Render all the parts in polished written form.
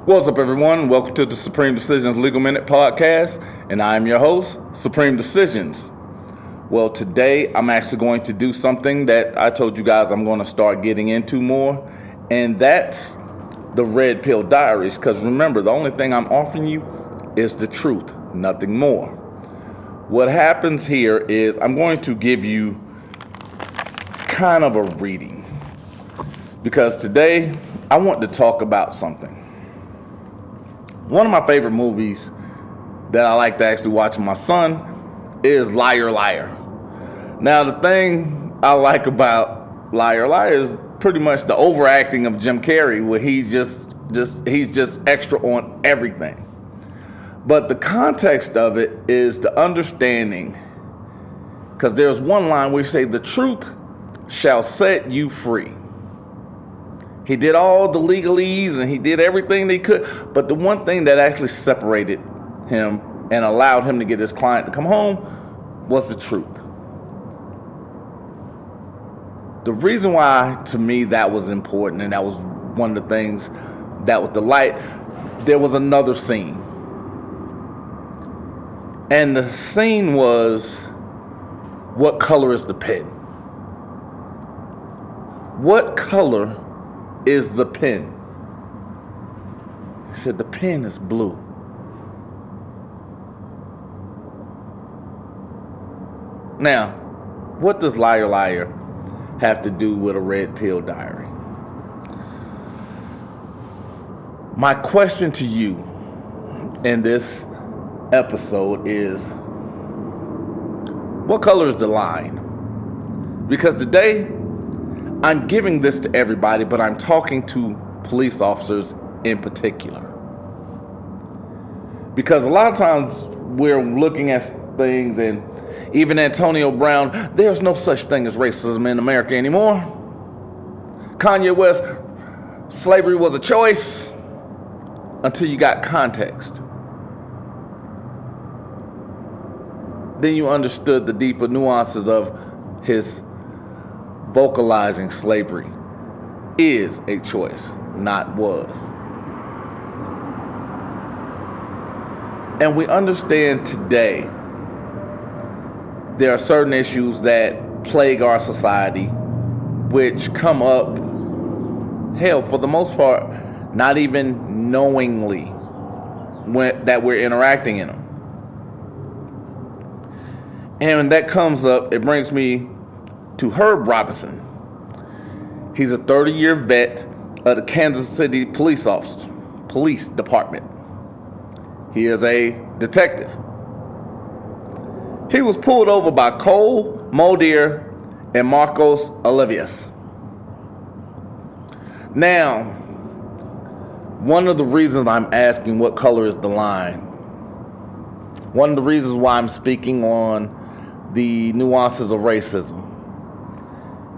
What's up, everyone? Welcome to the Supreme Decisions Legal Minute Podcast, and I am your host, Supreme Decisions. Well, today I'm actually going to do something that I told you guys I'm going to start getting into more, and that's the Red Pill Diaries, because remember, the only thing I'm offering you is the truth, nothing more. What happens here is I'm going to give you kind of a reading, because today I want to talk about something. One of my favorite movies that I like to actually watch with my son is Liar Liar. Now, the thing I like about Liar Liar is pretty much the overacting of Jim Carrey, where he's just extra on everything. But the context of it is the understanding, because there's one line where you say, "The truth shall set you free." He did all the legalese and he did everything he could. But the one thing that actually separated him and allowed him to get his client to come home was the truth. The reason why, to me, that was important, and that was one of the things that was the light, there was another scene. And the scene was, what color is the pen? What color is the pen? He said, the pen is blue. Now, what does Liar Liar have to do with a Red Pill Diary? My question to you in this episode is, what color is the line? Because today, I'm giving this to everybody, but I'm talking to police officers in particular. Because a lot of times we're looking at things, and even Antonio Brown, there's no such thing as racism in America anymore. Kanye West, slavery was a choice, until you got context. Then you understood the deeper nuances of his vocalizing slavery is a choice, not was. And we understand today there are certain issues that plague our society which come up, hell, for the most part, not even knowingly that we're interacting in them. And when that comes up, it brings me to Herb Robinson. He's a 30-year vet of the Kansas City Police Department. He is a detective. He was pulled over by Cole Mulder and Marcos Olivias. Now, one of the reasons I'm asking what color is the line, one of the reasons why I'm speaking on the nuances of racism,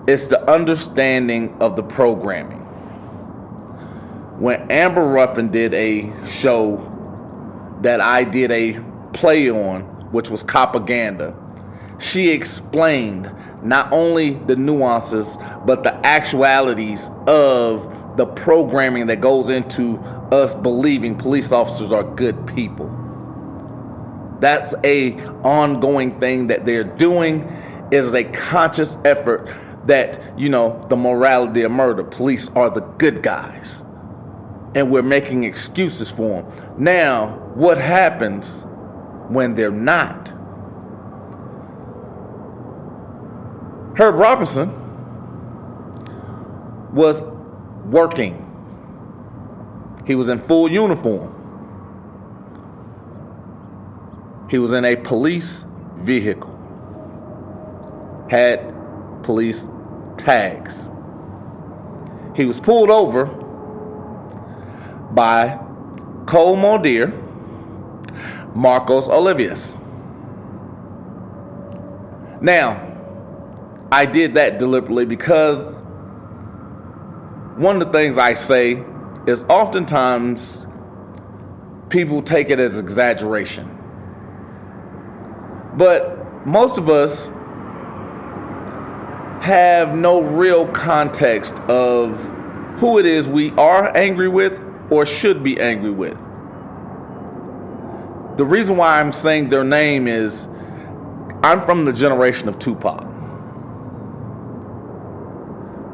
it's the understanding of the programming. When Amber Ruffin did a show that I did a play on, which was Propaganda, she explained not only the nuances, but the actualities of the programming that goes into us believing police officers are good people. That's a ongoing thing that they're doing. It is a conscious effort that, the morality of murder, police are the good guys, and we're making excuses for them. Now, what happens when they're not? Herb Robinson was working. He was in full uniform. He was in a police vehicle, had police tags. He was pulled over by Cole Mulder, Marcos Olivias. Now, I did that deliberately because one of the things I say is oftentimes people take it as exaggeration. But most of us have no real context of who it is we are angry with or should be angry with. The reason why I'm saying their name is I'm from the generation of Tupac.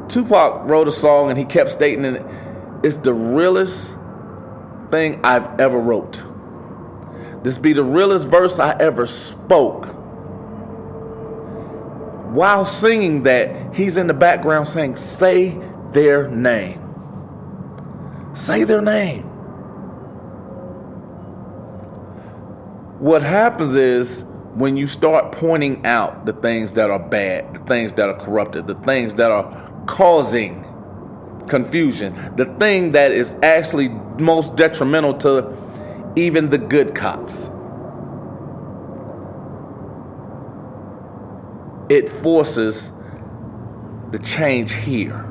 Tupac wrote a song and he kept stating it, it's the realest thing I've ever wrote. This be the realest verse I ever spoke. While singing that, he's in the background saying, say their name. Say their name. What happens is when you start pointing out the things that are bad, the things that are corrupted, the things that are causing confusion, the thing that is actually most detrimental to even the good cops, it forces the change here.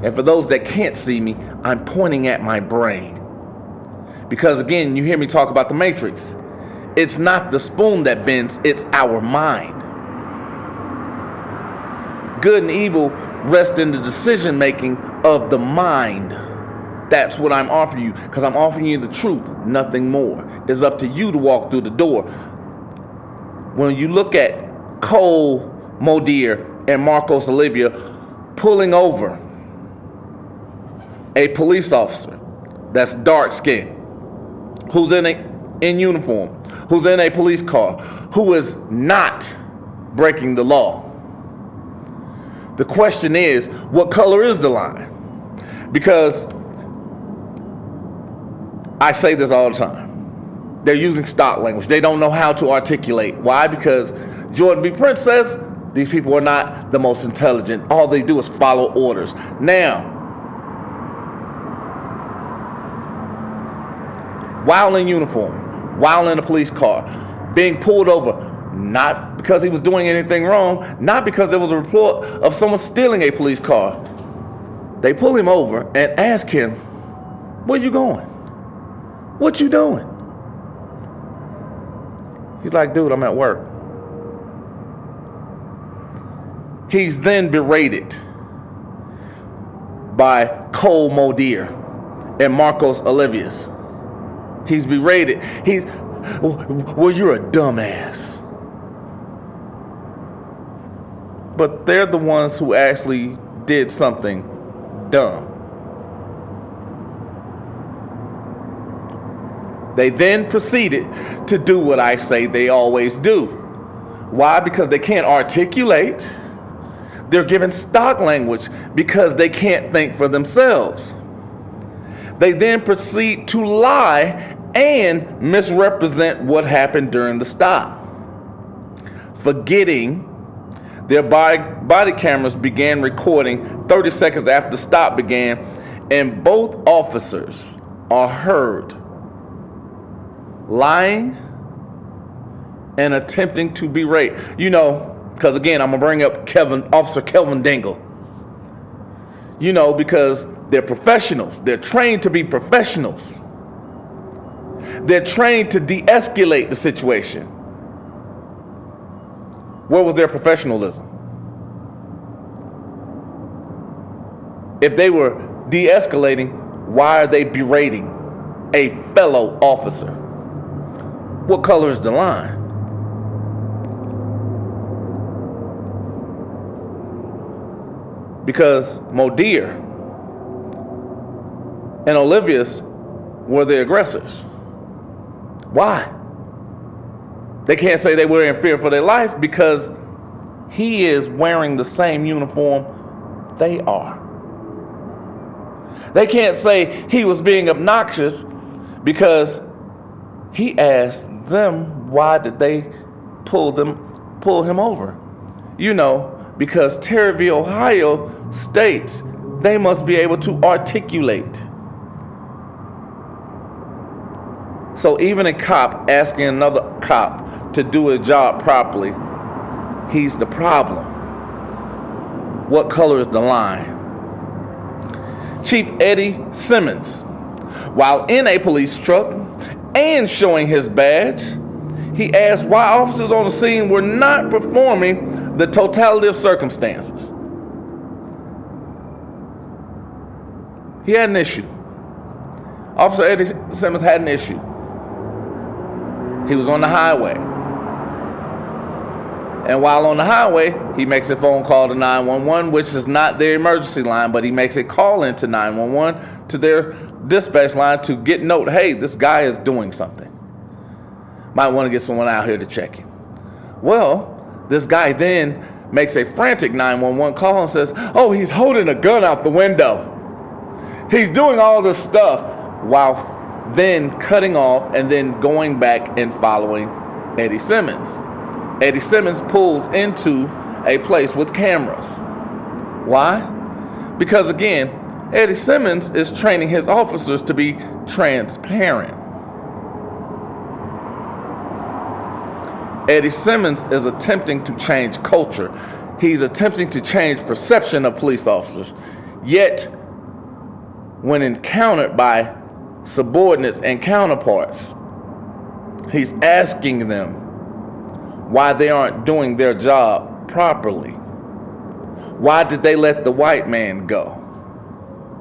And for those that can't see me, I'm pointing at my brain. Because again, you hear me talk about the matrix. It's not the spoon that bends, it's our mind. Good and evil rest in the decision making of the mind. That's what I'm offering you, because I'm offering you the truth, nothing more. It's up to you to walk through the door. When you look at Cole Modier and Marcos Olivia pulling over a police officer that's dark skinned, who's in uniform, who's in a police car, who is not breaking the law. The question is, what color is the line? Because I say this all the time. They're using stock language. They don't know how to articulate. Why? Because Jordan B. Prince says these people are not the most intelligent. All they do is follow orders. Now, while in uniform, while in a police car, being pulled over, not because he was doing anything wrong, not because there was a report of someone stealing a police car. They pull him over and ask him, where you going? What you doing? He's like, dude, I'm at work. He's then berated by Cole Modier and Marcos Olivius. He's berated. Well, you're a dumbass. But they're the ones who actually did something dumb. They then proceeded to do what I say they always do. Why? Because they can't articulate. They're given stock language because they can't think for themselves. They then proceed to lie and misrepresent what happened during the stop, forgetting their body cameras began recording 30 seconds after the stop began, and both officers are heard lying and attempting to berate. You know, because again, I'm going to bring up Officer Kelvin Dingle. You know, because they're professionals. They're trained to be professionals. They're trained to de-escalate the situation. Where was their professionalism? If they were de-escalating, why are they berating a fellow officer? What color is the line? Because Modier and Olivius were the aggressors. Why? They can't say they were in fear for their life because he is wearing the same uniform they are. They can't say he was being obnoxious because he asked them why did they pull him over. You know, because Terryville, Ohio states they must be able to articulate. So even a cop asking another cop to do a job properly, he's the problem. What color is the line? Chief Eddie Simmons, while in a police truck and showing his badge, he asked why officers on the scene were not performing the totality of circumstances. He had an issue. Officer Eddie Simmons had an issue. He was on the highway. And while on the highway, he makes a phone call to 911, which is not their emergency line, but he makes a call into 911 to their dispatch line to get note, hey, this guy is doing something. Might want to get someone out here to check him. Well, this guy then makes a frantic 911 call and says, oh, he's holding a gun out the window. He's doing all this stuff while then cutting off and then going back and following Eddie Simmons. Eddie Simmons pulls into a place with cameras. Why? Because again, Eddie Simmons is training his officers to be transparent. Eddie Simmons is attempting to change culture. He's attempting to change perception of police officers. Yet, when encountered by subordinates and counterparts, he's asking them why they aren't doing their job properly. Why did they let the white man go?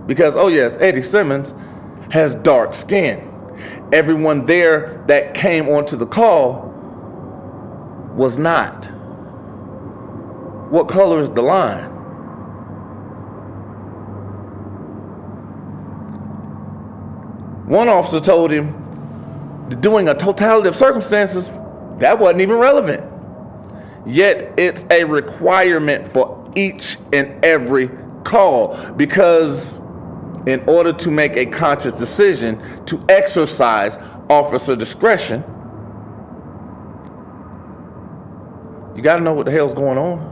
Because, oh yes, Eddie Simmons has dark skin. Everyone there that came onto the call was not. What color is the line? One officer told him that doing a totality of circumstances, that wasn't even relevant. Yet it's a requirement for each and every call, because in order to make a conscious decision to exercise officer discretion, you got to know what the hell's going on.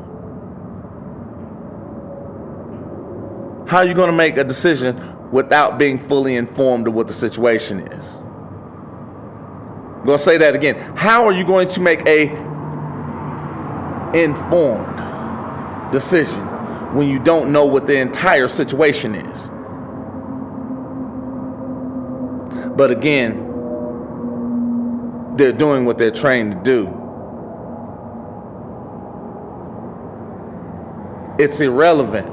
How are you going to make a decision without being fully informed of what the situation is? I'm going to say that again. How are you going to make a informed decision when you don't know what the entire situation is? But again, they're doing what they're trained to do. It's irrelevant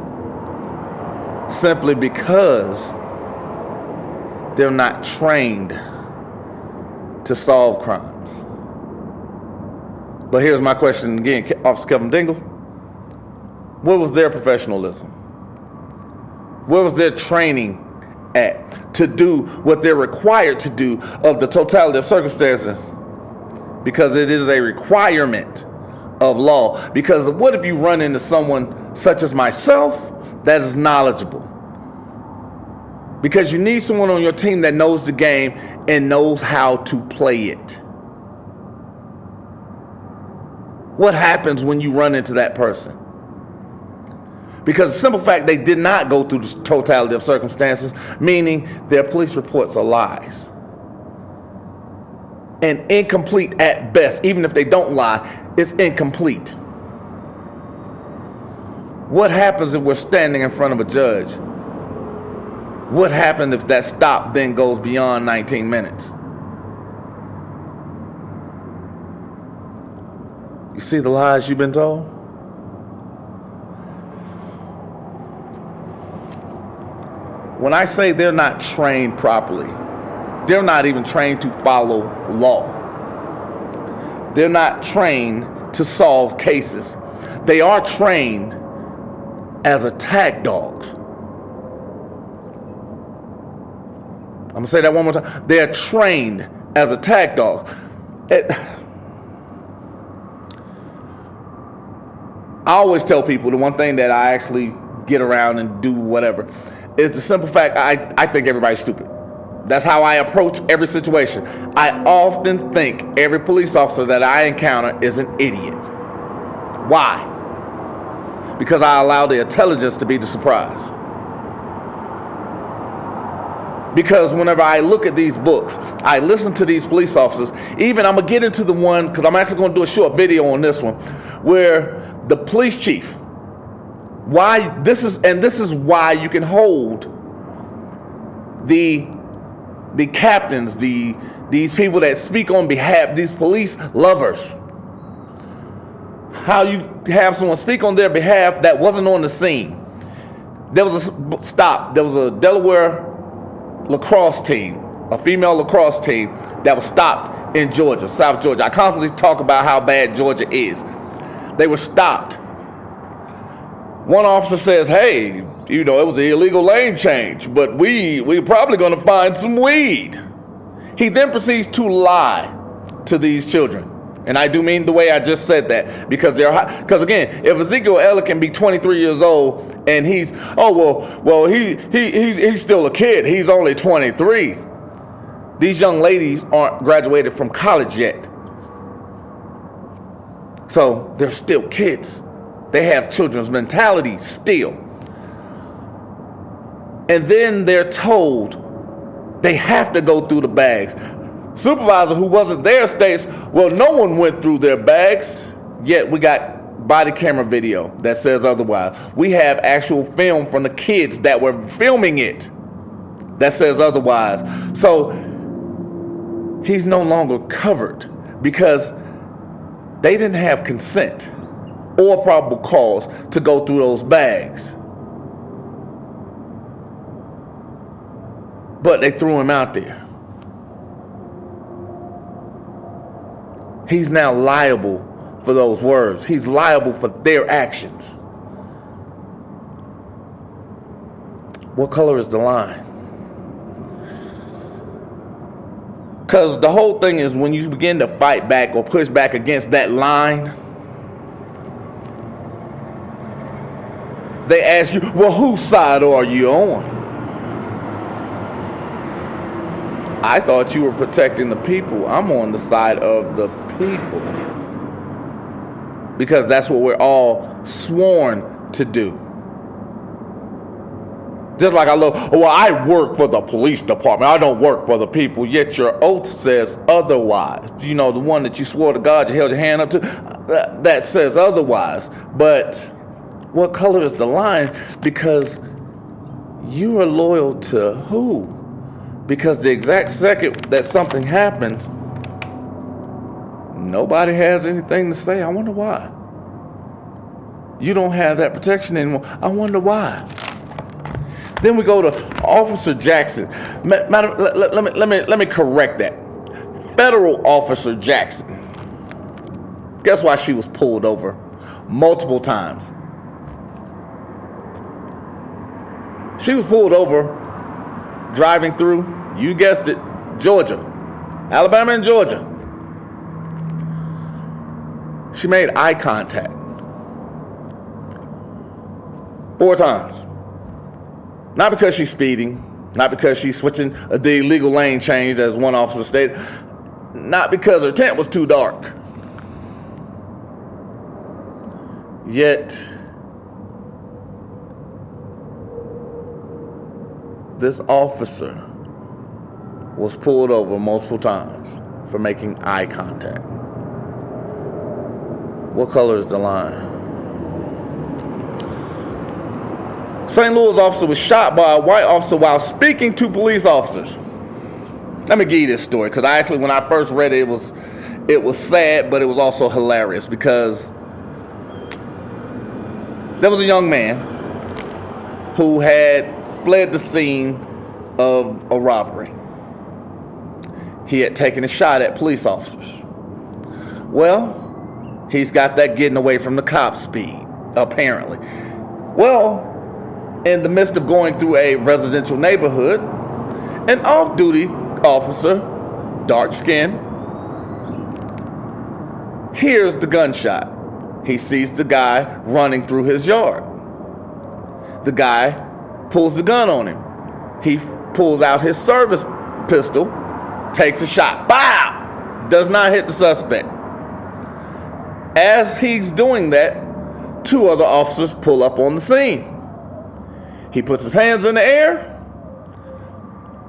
simply because they're not trained to solve crimes. But here's my question again, Officer Kevin Dingle. Where was their professionalism? Where was their training at to do what they're required to do of the totality of circumstances? Because it is a requirement of law. Because what if you run into someone such as myself that is knowledgeable? Because you need someone on your team that knows the game and knows how to play it. What happens when you run into that person? Because the simple fact they did not go through the totality of circumstances, meaning their police reports are lies. And incomplete at best. Even if they don't lie, it's incomplete. What happens if we're standing in front of a judge? What happens if that stop then goes beyond 19 minutes? You see the lies you've been told? When I say they're not trained properly, they're not even trained to follow law. They're not trained to solve cases. They are trained as attack dogs. I'm going to say that one more time. They're trained as attack dogs. I always tell people the one thing that I actually get around and do whatever is the simple fact I think everybody's stupid. That's how I approach every situation. I often think every police officer that I encounter is an idiot. Why? Because I allow the intelligence to be the surprise. Because whenever I look at these books, I listen to these police officers, even I'm going to get into the one, because I'm actually going to do a short video on this one, where the police chief, this is why you can hold the captains, these people that speak on behalf, these police lovers. How you have someone speak on their behalf that wasn't on the scene. There was a stop. There was a Delaware lacrosse team, a female lacrosse team that was stopped in Georgia, South Georgia. I constantly talk about how bad Georgia is. They were stopped. One officer says, hey, it was an illegal lane change, but we're probably going to find some weed. He then proceeds to lie to these children. And I do mean the way I just said that, because again, if Ezekiel Elliott can be 23 years old and he's still a kid, he's only 23. These young ladies aren't graduated from college yet. So they're still kids. They have children's mentality still. And then they're told they have to go through the bags. Supervisor who wasn't there states, well, no one went through their bags, yet we got body camera video that says otherwise. We have actual film from the kids that were filming it that says otherwise. So he's no longer covered because they didn't have consent or probable cause to go through those bags. But they threw him out there. He's now liable for those words. He's liable for their actions. What color is the line? Because the whole thing is when you begin to fight back or push back against that line, they ask you, well, whose side are you on? I thought you were protecting the people. I'm on the side of the people. Because that's what we're all sworn to do. Just like I work for the police department. I don't work for the people. Yet your oath says otherwise. The one that you swore to God, you held your hand up to, that says otherwise. But what color is the line? Because you are loyal to who? Because the exact second that something happens, nobody has anything to say. I wonder why. You don't have that protection anymore. I wonder why. Then we go to Officer Jackson. Let me correct that. Federal Officer Jackson. Guess why she was pulled over multiple times? She was pulled over driving through, you guessed it, Georgia. Alabama and Georgia. She made eye contact 4 times. Not because she's speeding, not because she's switching the illegal lane change, as one officer stated, not because her tent was too dark. Yet, this officer was pulled over multiple times for making eye contact. What color is the line? St. Louis officer was shot by a white officer while speaking to police officers. Let me give you this story, because when I first read it, it was sad, but it was also hilarious, because there was a young man who had fled the scene of a robbery. He had taken a shot at police officers. Well, he's got that getting away from the cops speed, apparently. Well, in the midst of going through a residential neighborhood, an off-duty officer, dark skin, hears the gunshot. He sees the guy running through his yard. The guy pulls the gun on him. He pulls out his service pistol, takes a shot. Bow! Does not hit the suspect. As he's doing that, 2 other officers pull up on the scene. He puts his hands in the air.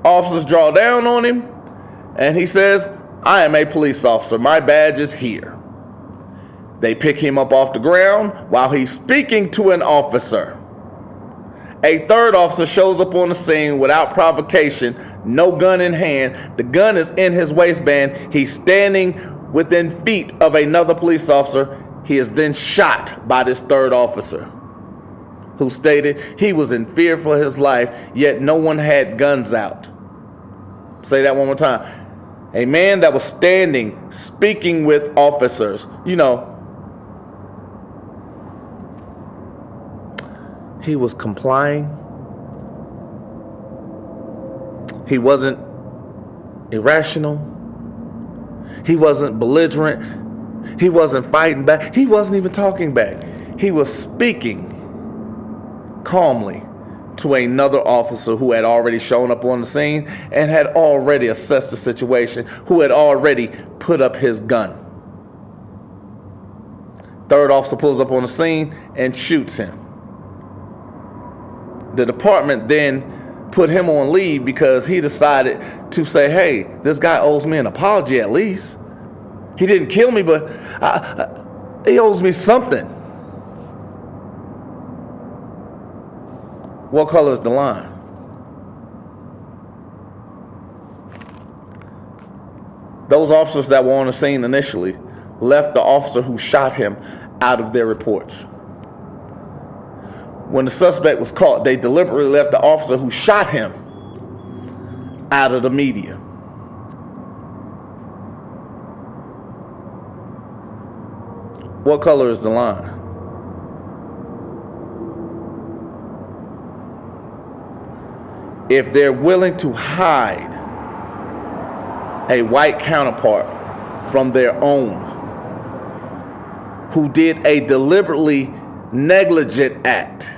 Officers draw down on him, and he says, I am a police officer. My badge is here. They pick him up off the ground while he's speaking to an officer. A 3rd officer shows up on the scene without provocation, no gun in hand. The gun is in his waistband. He's standing within feet of another police officer. He is then shot by this 3rd officer, who stated he was in fear for his life, yet no one had guns out. Say that one more time. A man that was standing, speaking with officers. He was complying. He wasn't irrational. He wasn't belligerent. He wasn't fighting back. He wasn't even talking back. He was speaking calmly to another officer who had already shown up on the scene and had already assessed the situation, who had already put up his gun. Third officer pulls up on the scene and shoots him. The department then put him on leave because he decided to say, hey, this guy owes me an apology at least. He didn't kill me, but he owes me something. What color is the line? Those officers that were on the scene initially left the officer who shot him out of their reports. When the suspect was caught, they deliberately left the officer who shot him out of the media. What color is the line? If they're willing to hide a white counterpart from their own who did a deliberately negligent act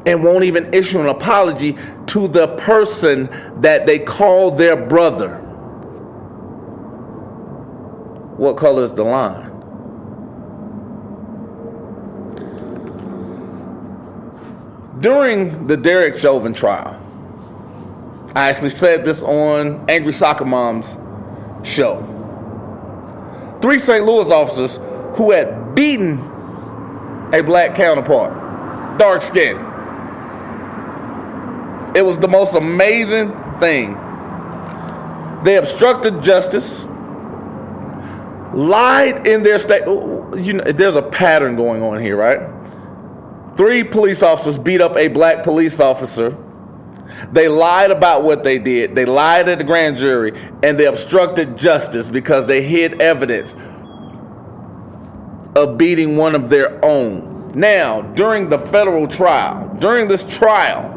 and won't even issue an apology to the person that they call their brother, what color is the line? During the Derek Chauvin trial, I actually said this on Angry Soccer Mom's show. 3 St. Louis officers who had beaten a black counterpart, dark skin. It was the most amazing thing. They obstructed justice, lied in their state. There's a pattern going on here, right? 3 police officers beat up a black police officer. They lied about what they did. They lied at the grand jury, and they obstructed justice because they hid evidence of beating one of their own. Now, during the federal trial, during this trial,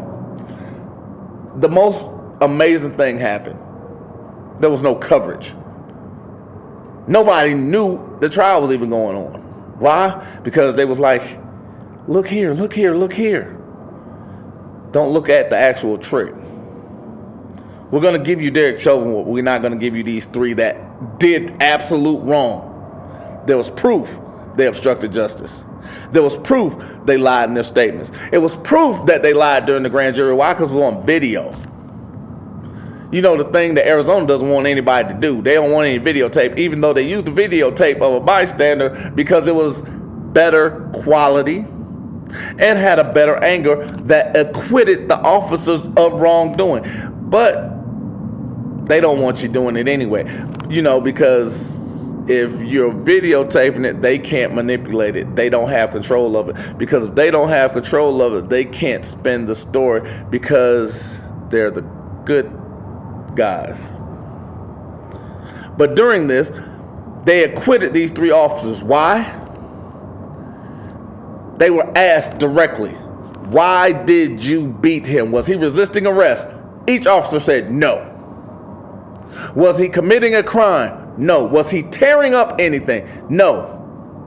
the most amazing thing happened. There was no coverage. Nobody knew the trial was even going on. Why? Because they was like, look here, look here, look here. Don't look at the actual trick. We're going to give you Derek Chauvin, but we're not going to give you these 3 that did absolute wrong. There was proof they obstructed justice. There was proof they lied in their statements. It was proof that they lied during the grand jury. Why? Because it was on video. The thing that Arizona doesn't want anybody to do. They don't want any videotape, even though they used the videotape of a bystander because it was better quality and had a better angle that acquitted the officers of wrongdoing. But they don't want you doing it anyway, because if you're videotaping it, they can't manipulate it. They don't have control of it. Because if they don't have control of it, they can't spin the story because they're the good guys. But during this, they acquitted these 3 officers. Why? They were asked directly, why did you beat him? Was he resisting arrest? Each officer said no. Was he committing a crime? No. Was he tearing up anything? No.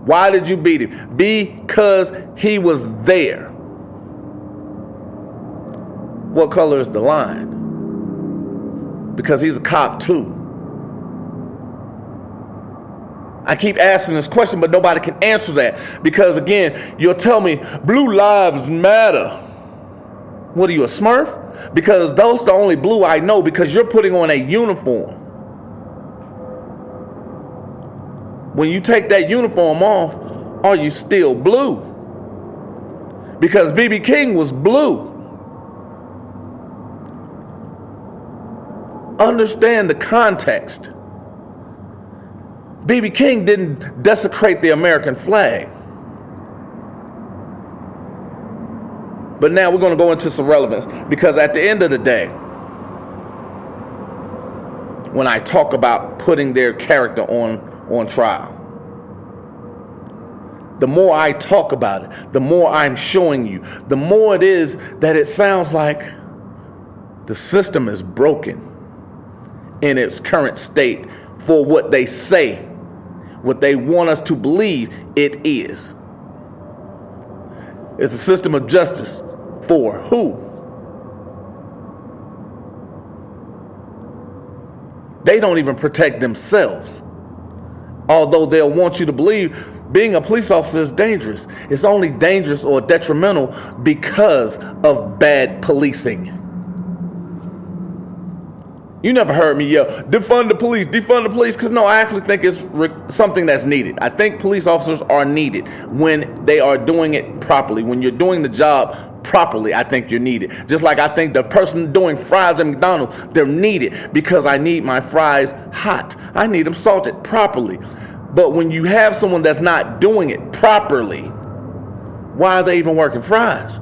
Why did you beat him? Because he was there. What color is the line? Because he's a cop too. I keep asking this question, but nobody can answer that. Because again, you'll tell me, blue lives matter. What are you, a Smurf? Because those are the only blue I know, because you're putting on a uniform. When you take that uniform off, are you still blue? Because B.B. King was blue. Understand the context. B.B. King didn't desecrate the American flag. But now we're going to go into some relevance, because at the end of the day, when I talk about putting their character on trial. The more I talk about it, the more I'm showing you, the more it is that it sounds like the system is broken in its current state for what they say, what they want us to believe it is. It's a system of justice for who? They don't even protect themselves. Although they'll want you to believe being a police officer is dangerous. It's only dangerous or detrimental because of bad policing. You never heard me yell, defund the police, because no, I actually think it's something that's needed. I think police officers are needed when they are doing it properly. When you're doing the job properly, I think you're needed. Just like I think the person doing fries at McDonald's, they're needed because I need my fries hot. I need them salted properly. But when you have someone that's not doing it properly, why are they even working fries?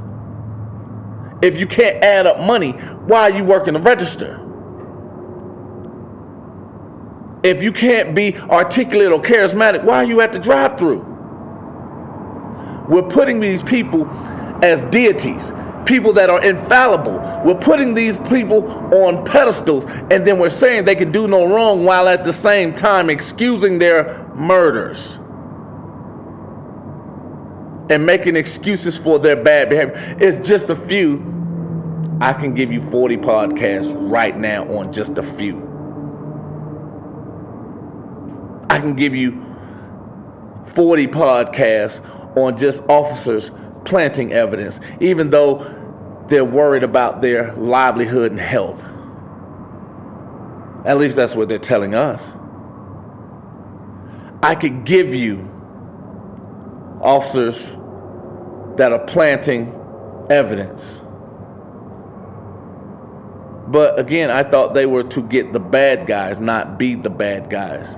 If you can't add up money, why are you working the register? If you can't be articulate or charismatic, why are you at the drive-thru? We're putting these people as deities, people that are infallible. We're putting these people on pedestals, and then we're saying they can do no wrong while at the same time excusing their murders and making excuses for their bad behavior. It's just a few. I can give you 40 podcasts right now on just a few. I can give you 40 podcasts on just officers planting evidence, even though they're worried about their livelihood and health. At least that's what they're telling us. I could give you officers that are planting evidence. But again, I thought they were to get the bad guys, not be the bad guys.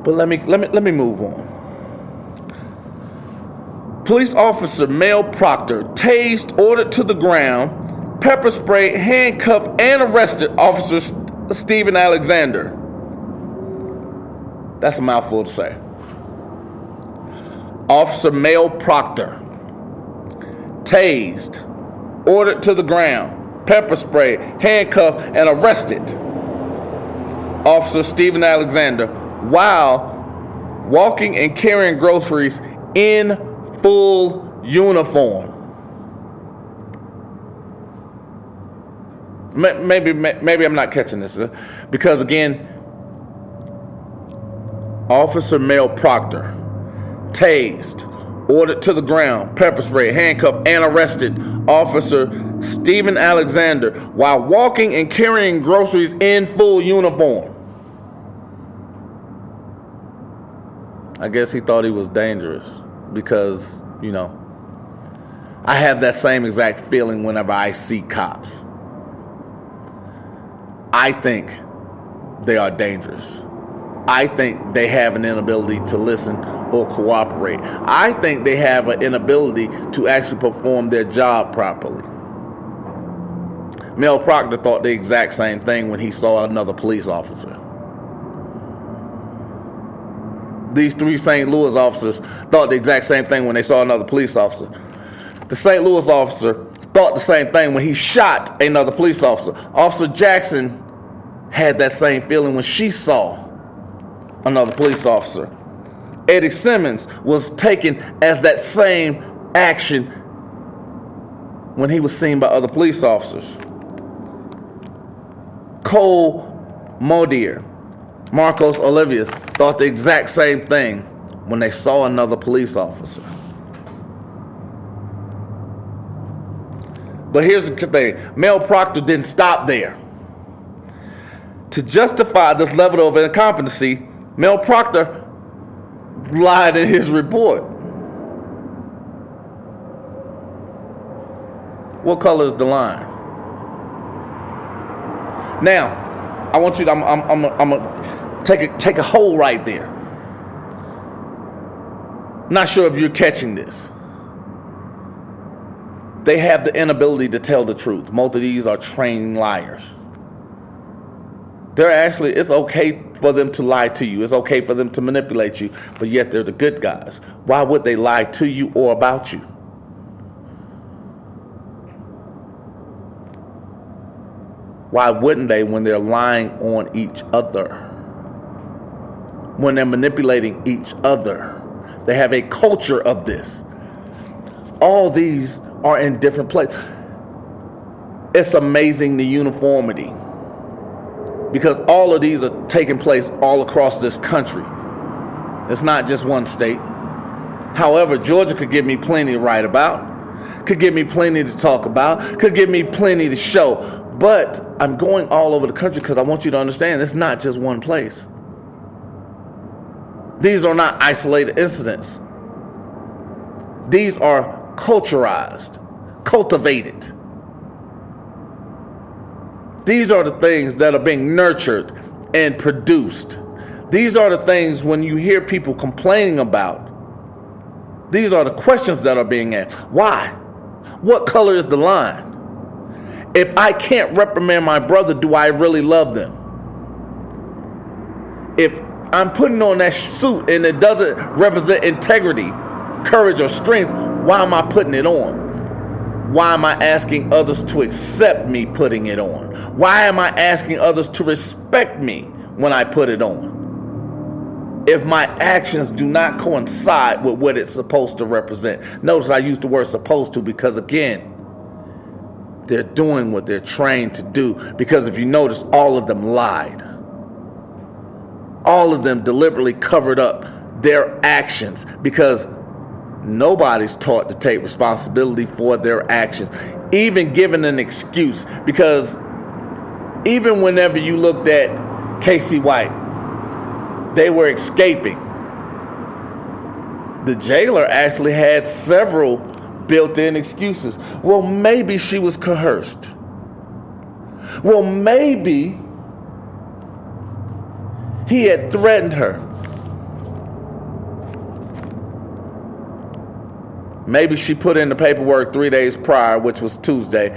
But let me move on. Police officer Mel Proctor tased, ordered to the ground, pepper sprayed, handcuffed, and arrested Officer Stephen Alexander. That's a mouthful to say. Officer Mel Proctor tased, ordered to the ground, pepper sprayed, handcuffed, and arrested Officer Stephen Alexander while walking and carrying groceries in full uniform. Maybe I'm not catching this, because again, Officer Mel Proctor tased, ordered to the ground, pepper spray, handcuffed, and arrested Officer Stephen Alexander while walking and carrying groceries in full uniform. I guess he thought he was dangerous because, I have that same exact feeling whenever I see cops. I think they are dangerous. I think they have an inability to listen or cooperate. I think they have an inability to actually perform their job properly. Mel Proctor thought the exact same thing when he saw another police officer. These 3 St. Louis officers thought the exact same thing when they saw another police officer. The St. Louis officer thought the same thing when he shot another police officer. Officer Jackson had that same feeling when she saw another police officer. Eddie Simmons was taken as that same action when he was seen by other police officers. Cole Modier, Marcos Olivius thought the exact same thing when they saw another police officer. But here's the thing, Mel Proctor didn't stop there. To justify this level of incompetency, Mel Proctor lied in his report. What color is the line? Now, I want you to, I'm gonna take a hold right there. Not sure if you're catching this. They have the inability to tell the truth. Most of these are trained liars. It's okay for them to lie to you. It's okay for them to manipulate you, but yet they're the good guys. Why would they lie to you or about you? Why wouldn't they when they're lying on each other? When they're manipulating each other. They have a culture of this. All these are in different places. It's amazing the uniformity. Because all of these are taking place all across this country. It's not just one state. However, Georgia could give me plenty to write about, could give me plenty to talk about, could give me plenty to show. But I'm going all over the country because I want you to understand it's not just one place. These are not isolated incidents. These are culturized, cultivated. These are the things that are being nurtured and produced. These are the things when you hear people complaining about. These are the questions that are being asked. Why? What color is the line? If I can't reprimand my brother, do I really love them? If I'm putting on that suit and it doesn't represent integrity, courage, or strength, why am I putting it on? Why am I asking others to accept me putting it on? Why am I asking others to respect me when I put it on? If my actions do not coincide with what it's supposed to represent. Notice I used the word supposed to because, again, they're doing what they're trained to do. Because if you notice, all of them lied. All of them deliberately covered up their actions because nobody's taught to take responsibility for their actions, even given an excuse. Because even whenever you looked at Casey White, they were escaping. The jailer actually had several built-in excuses. Well, maybe she was coerced. Well, maybe he had threatened her. Maybe she put in the paperwork 3 days prior, which was Tuesday,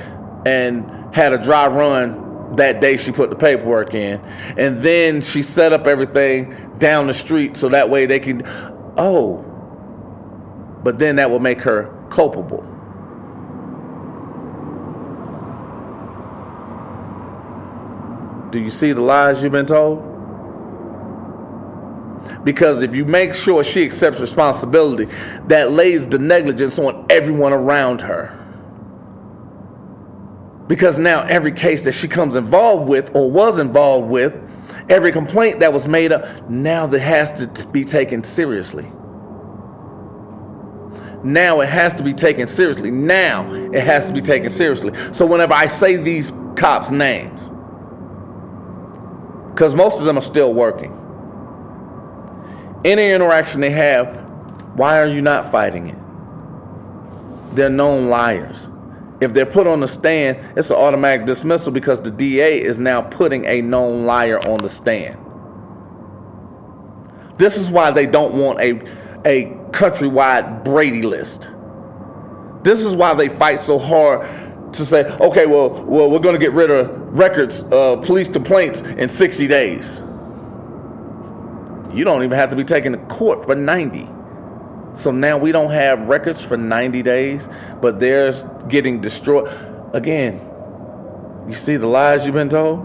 and had a dry run that day she put the paperwork in. And then she set up everything down the street so that way they can, but then that will make her culpable. Do you see the lies you've been told? Because if you make sure she accepts responsibility, that lays the negligence on everyone around her. Because now every case that she comes involved with or was involved with, every complaint that was made up, now that has to be taken seriously. Now it has to be taken seriously. Now it has to be taken seriously. So whenever I say these cops' names, because most of them are still working, any interaction they have, why are you not fighting it? They're known liars. If they're put on the stand, it's an automatic dismissal because the DA is now putting a known liar on the stand. This is why they don't want a countrywide Brady list. This is why they fight so hard to say, okay, well, we're going to get rid of records, police complaints in 60 days. You don't even have to be taken to court for 90. So now we don't have records for 90 days, but they're getting destroyed. Again, you see the lies you've been told?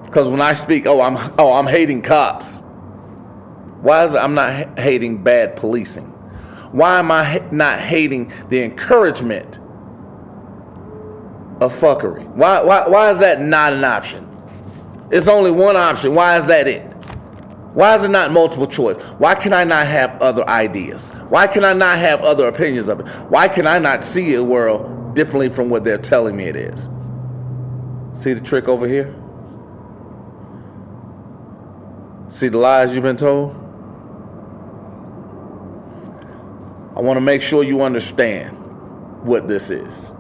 Because when I speak, I'm hating cops. Why is it I'm not hating bad policing? Why am I not hating the encouragement of fuckery? Why is that not an option? It's only one option. Why is that it? Why is it not multiple choice? Why can I not have other ideas? Why can I not have other opinions of it? Why can I not see a world differently from what they're telling me it is? See the trick over here? See the lies you've been told? I want to make sure you understand what this is.